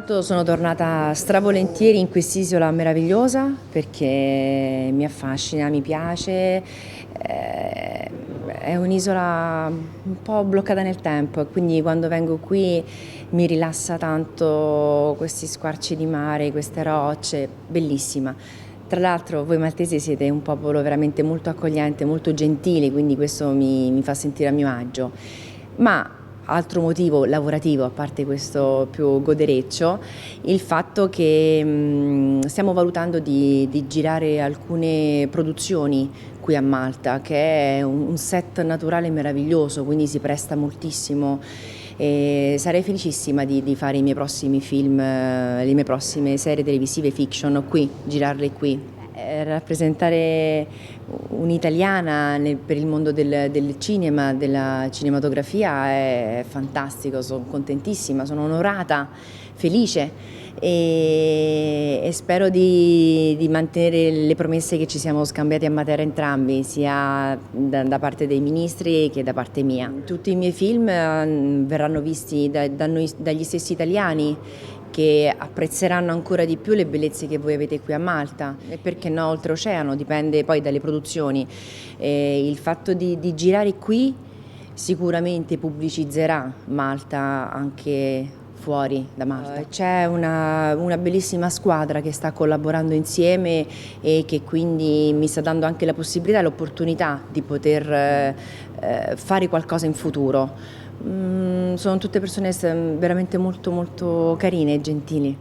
Intanto sono tornata stravolentieri in quest'isola meravigliosa perché mi affascina, mi piace, è un'isola un po' bloccata nel tempo e quindi quando vengo qui mi rilassa tanto questi squarci di mare, queste rocce, bellissima. Tra l'altro voi maltesi siete un popolo veramente molto accogliente, molto gentile, quindi questo mi fa sentire a mio agio. Ma altro motivo lavorativo, a parte questo più godereccio, il fatto che stiamo valutando di girare alcune produzioni qui a Malta, che è un set naturale meraviglioso, quindi si presta moltissimo. E sarei felicissima di fare i miei prossimi film, le mie prossime serie televisive fiction qui, girarle qui. Rappresentare un'italiana per il mondo del cinema, della cinematografia è fantastico, sono contentissima, sono onorata, felice e spero di mantenere le promesse che ci siamo scambiati a Matera entrambi, sia da parte dei ministri che da parte mia. Tutti i miei film verranno visti dagli stessi italiani, che apprezzeranno ancora di più le bellezze che voi avete qui a Malta e perché no oltreoceano, dipende poi dalle produzioni. Il fatto di girare qui sicuramente pubblicizzerà Malta anche fuori da Malta. C'è una bellissima squadra che sta collaborando insieme e che quindi mi sta dando anche la possibilità e l'opportunità di poter fare qualcosa in futuro. Sono tutte persone veramente molto carine e gentili.